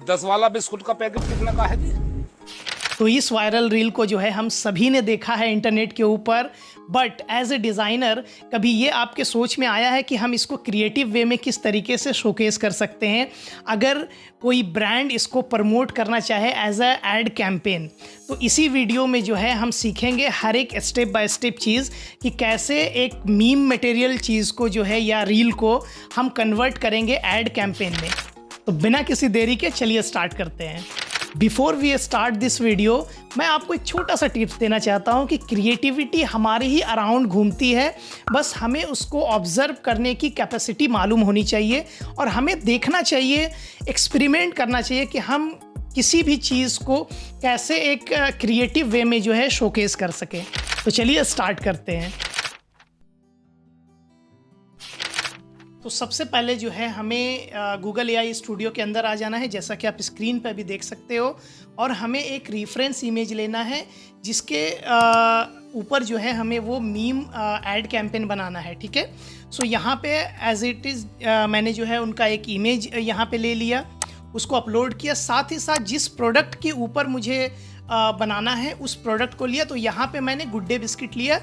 10 वाला बिस्कुट का पैकेट कितने का है जी? तो इस वायरल रील को जो है हम सभी ने देखा है इंटरनेट के ऊपर, बट एज ए डिज़ाइनर कभी ये आपके सोच में आया है कि हम इसको क्रिएटिव वे में किस तरीके से शोकेस कर सकते हैं अगर कोई ब्रांड इसको प्रमोट करना चाहे एज अ एड कैंपेन? तो इसी वीडियो में जो है हम सीखेंगे हर एक स्टेप बाय स्टेप चीज़ कि कैसे एक मीम मटेरियल चीज़ को जो है या रील को हम कन्वर्ट करेंगे एड कैंपेन में। तो बिना किसी देरी के चलिए स्टार्ट करते हैं। Before we start this video, मैं आपको एक छोटा सा टिप्स देना चाहता हूँ कि क्रिएटिविटी हमारे ही अराउंड घूमती है, बस हमें उसको ऑब्जर्व करने की कैपेसिटी मालूम होनी चाहिए और हमें देखना चाहिए, एक्सपेरिमेंट करना चाहिए कि हम किसी भी चीज़ को कैसे एक क्रिएटिव वे में जो है शोकेस कर सकें। तो चलिए स्टार्ट करते हैं। तो सबसे पहले जो है हमें गूगल एआई स्टूडियो के अंदर आ जाना है, जैसा कि आप स्क्रीन पर भी देख सकते हो, और हमें एक रेफरेंस इमेज लेना है जिसके ऊपर जो है हमें वो मीम एड कैंपेन बनाना है। ठीक है, सो यहाँ पे एज इट इज़ मैंने जो है उनका एक इमेज यहाँ पे ले लिया, उसको अपलोड किया, साथ ही साथ जिस प्रोडक्ट के ऊपर मुझे बनाना है उस प्रोडक्ट को लिया। तो यहाँ पे मैंने गुड डे बिस्किट लिया,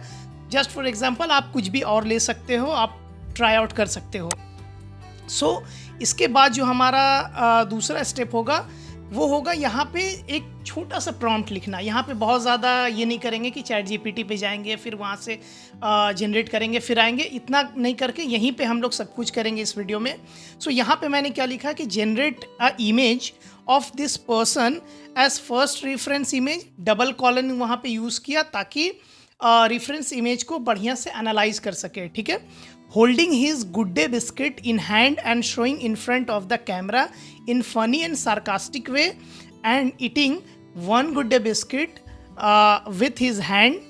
जस्ट फॉर एग्जांपल, आप कुछ भी और ले सकते हो, आप ट्राई आउट कर सकते हो। सो इसके बाद जो हमारा दूसरा स्टेप होगा वो होगा यहाँ पे एक छोटा सा प्रॉम्प्ट लिखना। यहाँ पे बहुत ज़्यादा ये नहीं करेंगे कि चैट जीपीटी पे जाएंगे फिर वहाँ से जनरेट करेंगे फिर आएंगे, इतना नहीं करके यहीं पे हम लोग सब कुछ करेंगे इस वीडियो में। सो यहाँ पे मैंने क्या लिखा कि generate a image of this person as first reference image, double colon वहाँ पे यूज़ किया ताकि रेफरेंस इमेज को बढ़िया से एनालाइज कर सके। ठीक है, holding his good day biscuit in hand and showing in front of the camera in funny and sarcastic way and eating one good day biscuit with his hand,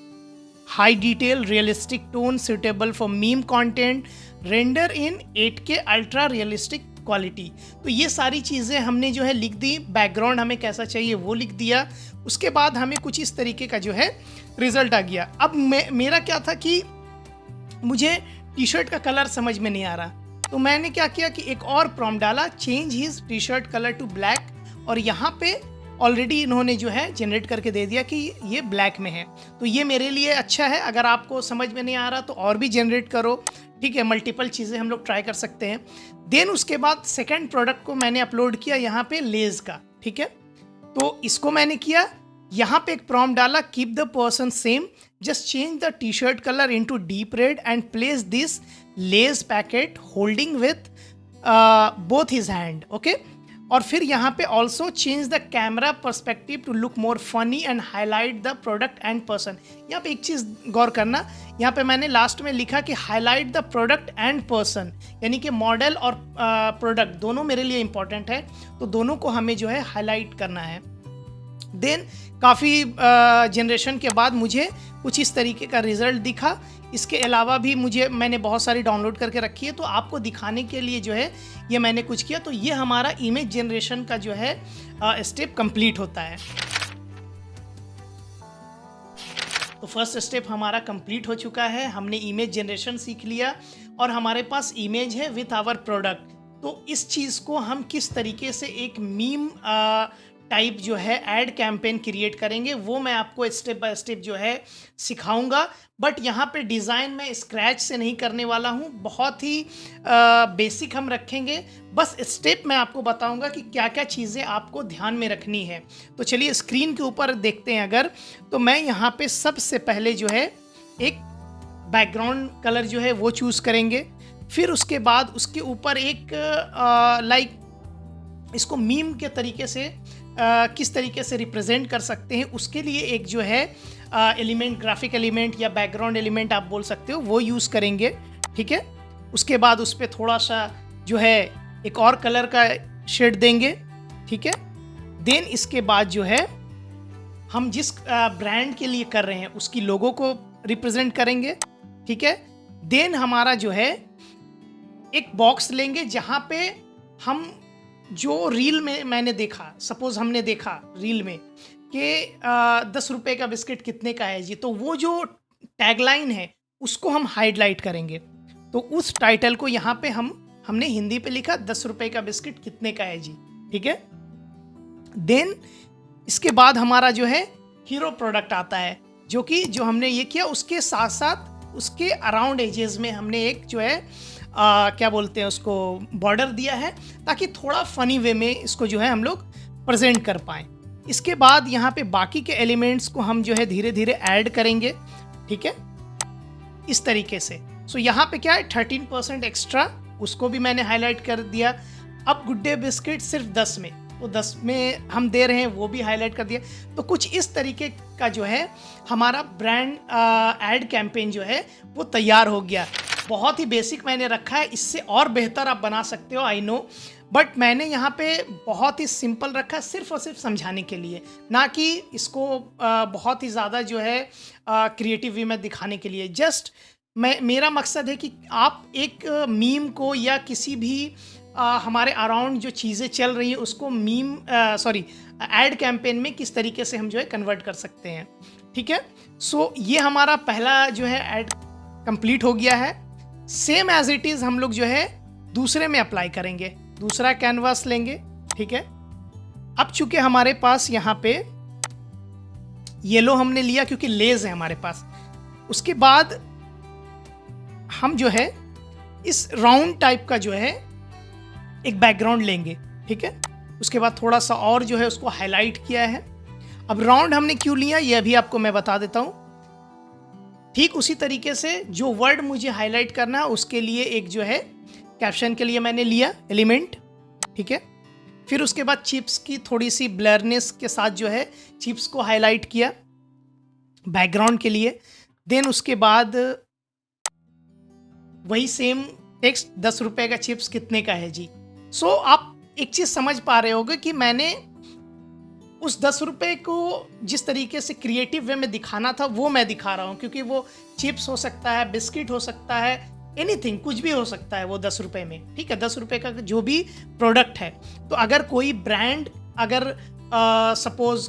high detail realistic tone suitable for meme content, render in 8K ultra realistic quality. तो ये सारी चीज़ें हमने जो है लिख दी, background हमें कैसा चाहिए वो लिख दिया, उसके बाद हमें कुछ इस तरीके का जो है रिजल्ट आ गया। अब मेरा क्या था कि मुझे टी शर्ट का कलर समझ में नहीं आ रहा, तो मैंने क्या किया कि एक और प्रॉम्प्ट डाला, change his T shirt colour to black, और यहाँ पे ऑलरेडी इन्होंने जो है जनरेट करके दे दिया कि ये ब्लैक में है। तो ये मेरे लिए अच्छा है, अगर आपको समझ में नहीं आ रहा तो और भी जनरेट करो। ठीक है, मल्टीपल चीज़ें हम लोग ट्राई कर सकते हैं। देन उसके बाद सेकेंड प्रोडक्ट को मैंने अपलोड किया यहाँ पे लेज़ का। ठीक है, तो इसको मैंने किया, यहाँ पे एक प्रॉम्प्ट डाला, keep the person same, just change the t-shirt color into deep red and place this Lay's packet holding with both his hand. Okay, और फिर यहाँ पे also change the camera perspective to look more funny and highlight the product and person. यहाँ पे एक चीज़ गौर करना, यहाँ पे मैंने लास्ट में लिखा कि highlight the product and person, यानी कि मॉडल और प्रोडक्ट दोनों मेरे लिए इंपॉर्टेंट है, तो दोनों को हमें जो है हाईलाइट करना है। देन काफ़ी जनरेशन के बाद मुझे कुछ इस तरीके का रिज़ल्ट दिखा। इसके अलावा भी मैंने बहुत सारी डाउनलोड करके रखी है, तो आपको दिखाने के लिए जो है ये मैंने कुछ किया। तो ये हमारा इमेज जनरेशन का जो है स्टेप कंप्लीट होता है। तो फर्स्ट स्टेप हमारा कंप्लीट हो चुका है, हमने इमेज जनरेशन सीख लिया और हमारे पास इमेज है विथ आवर प्रोडक्ट। तो इस चीज़ को हम किस तरीके से एक मीम टाइप जो है एड कैंपेन क्रिएट करेंगे वो मैं आपको स्टेप बाय स्टेप जो है सिखाऊंगा। बट यहाँ पे डिज़ाइन मैं स्क्रैच से नहीं करने वाला हूँ, बहुत ही बेसिक हम रखेंगे। बस स्टेप मैं आपको बताऊंगा कि क्या क्या चीज़ें आपको ध्यान में रखनी है। तो चलिए स्क्रीन के ऊपर देखते हैं अगर, तो मैं यहाँ पे सबसे पहले जो है एक बैकग्राउंड कलर जो है वो चूज़ करेंगे, फिर उसके बाद उसके ऊपर एक लाइक इसको मीम के तरीके से किस तरीके से रिप्रेजेंट कर सकते हैं उसके लिए एक जो है एलिमेंट, ग्राफिक एलिमेंट या बैकग्राउंड एलिमेंट आप बोल सकते हो, वो यूज़ करेंगे। ठीक है, उसके बाद उस पर थोड़ा सा जो है एक और कलर का शेड देंगे। ठीक है, देन इसके बाद जो है हम जिस ब्रांड के लिए कर रहे हैं उसकी लोगो को रिप्रेजेंट करेंगे। ठीक है, देन हमारा जो है एक बॉक्स लेंगे जहाँ पे हम जो रील में मैंने देखा, सपोज हमने देखा रील में कि 10 रुपये का बिस्किट कितने का है जी, तो वो जो टैगलाइन है उसको हम हाईलाइट करेंगे। तो उस टाइटल को यहाँ पे हमने हिंदी पे लिखा 10 रुपये का बिस्किट कितने का है जी। ठीक है, देन इसके बाद हमारा जो है हीरो प्रोडक्ट आता है, जो हमने ये किया, उसके साथ साथ उसके अराउंड एजेस में हमने एक जो है क्या बोलते हैं उसको, बॉर्डर दिया है, ताकि थोड़ा फनी वे में इसको जो है हम लोग प्रेजेंट कर पाएँ। इसके बाद यहाँ पे बाकी के एलिमेंट्स को हम जो है धीरे धीरे ऐड करेंगे, ठीक है, इस तरीके से। सो यहाँ पे क्या है, 13% एक्स्ट्रा, उसको भी मैंने हाईलाइट कर दिया। अब गुड डे बिस्किट सिर्फ 10 में, तो 10 में हम दे रहे हैं, वो भी हाईलाइट कर दिया। तो कुछ इस तरीके का जो है हमारा ब्रांड एड कैंपेन जो है वो तैयार हो गया। बहुत ही बेसिक मैंने रखा है, इससे और बेहतर आप बना सकते हो, आई नो, बट मैंने यहाँ पे बहुत ही सिंपल रखा, सिर्फ और सिर्फ समझाने के लिए, ना कि इसको बहुत ही ज़्यादा जो है क्रिएटिव वे में दिखाने के लिए। जस्ट मेरा मकसद है कि आप एक मीम को या किसी भी हमारे अराउंड जो चीज़ें चल रही है उसको एड कैंपेन में किस तरीके से हम जो है कन्वर्ट कर सकते हैं, ठीक है। सो ये हमारा पहला जो है एड कंप्लीट हो गया है। सेम एज इट इज़ हम लोग जो है दूसरे में अप्लाई करेंगे, दूसरा कैनवास लेंगे, ठीक है। अब चूंकि हमारे पास यहाँ पे येलो हमने लिया क्योंकि लेज है हमारे पास, उसके बाद हम जो है इस राउंड टाइप का जो है एक बैकग्राउंड लेंगे, ठीक है। उसके बाद थोड़ा सा और जो है उसको हाईलाइट किया है। अब राउंड हमने क्यों लिया ये अभी आपको मैं बता देता हूँ। ठीक उसी तरीके से जो वर्ड मुझे हाईलाइट करना है उसके लिए एक जो है कैप्शन के लिए मैंने लिया एलिमेंट, ठीक है। फिर उसके बाद चिप्स की थोड़ी सी ब्लरनेस के साथ जो है चिप्स को हाईलाइट किया बैकग्राउंड के लिए। देन उसके बाद वही सेम टेक्स्ट, 10 रुपए का चिप्स कितने का है जी। सो आप एक चीज़ समझ पा रहे होगे कि मैंने उस 10 रुपए को जिस तरीके से क्रिएटिव वे में दिखाना था वो मैं दिखा रहा हूँ, क्योंकि वो चिप्स हो सकता है, बिस्किट हो सकता है, एनीथिंग, कुछ भी हो सकता है वो 10 रुपए में, ठीक है। 10 रुपए का जो भी प्रोडक्ट है, तो अगर कोई ब्रांड अगर सपोज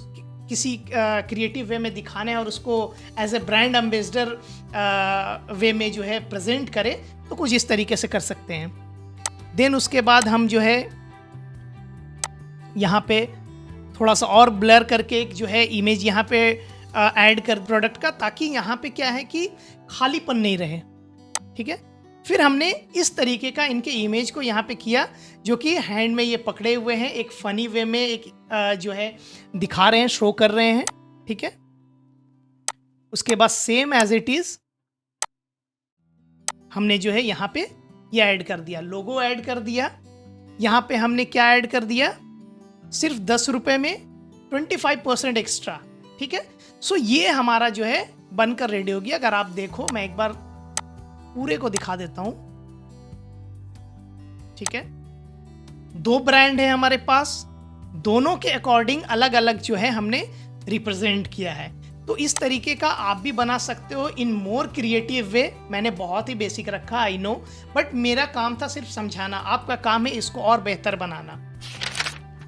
किसी क्रिएटिव वे में दिखाने और उसको एज ए ब्रांड एम्बेसडर वे में जो है प्रेजेंट करे, तो कुछ इस तरीके से कर सकते हैं। देन उसके बाद हम जो है यहाँ पे थोड़ा सा और ब्लर करके एक जो है इमेज यहाँ पे ऐड कर प्रोडक्ट का, ताकि यहाँ पे क्या है कि खालीपन नहीं रहे, ठीक है। फिर हमने इस तरीके का इनके इमेज को यहाँ पे किया, जो कि हैंड में ये पकड़े हुए हैं, एक फनी वे में एक जो है दिखा रहे हैं, शो कर रहे हैं, ठीक है। उसके बाद सेम एज इट इज हमने जो है यहाँ पे ये ऐड कर दिया, लोगो ऐड कर दिया। यहाँ पे हमने क्या ऐड कर दिया, सिर्फ 10 रुपए में 25% एक्स्ट्रा, ठीक है। सो ये हमारा जो है बनकर रेडी हो गया। अगर आप देखो, मैं एक बार पूरे को दिखा देता हूं, ठीक है। 2 ब्रांड है हमारे पास, दोनों के अकॉर्डिंग अलग अलग जो है हमने रिप्रेजेंट किया है। तो इस तरीके का आप भी बना सकते हो इन मोर क्रिएटिव वे। मैंने बहुत ही बेसिक रखा, आई नो, बट मेरा काम था सिर्फ समझाना, आपका काम है इसको और बेहतर बनाना।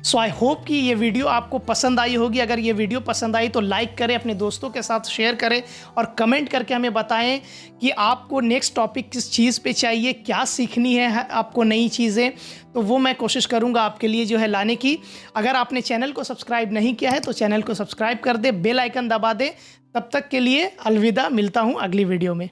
सो आई होप कि ये वीडियो आपको पसंद आई होगी। अगर ये वीडियो पसंद आई तो लाइक करें, अपने दोस्तों के साथ शेयर करें और कमेंट करके हमें बताएं कि आपको नेक्स्ट टॉपिक किस चीज़ पे चाहिए, क्या सीखनी है आपको नई चीज़ें, तो वो मैं कोशिश करूँगा आपके लिए जो है लाने की। अगर आपने चैनल को सब्सक्राइब नहीं किया है तो चैनल को सब्सक्राइब कर दे, बेल आइकन दबा दे। तब तक के लिए अलविदा, मिलता हूँ अगली वीडियो में।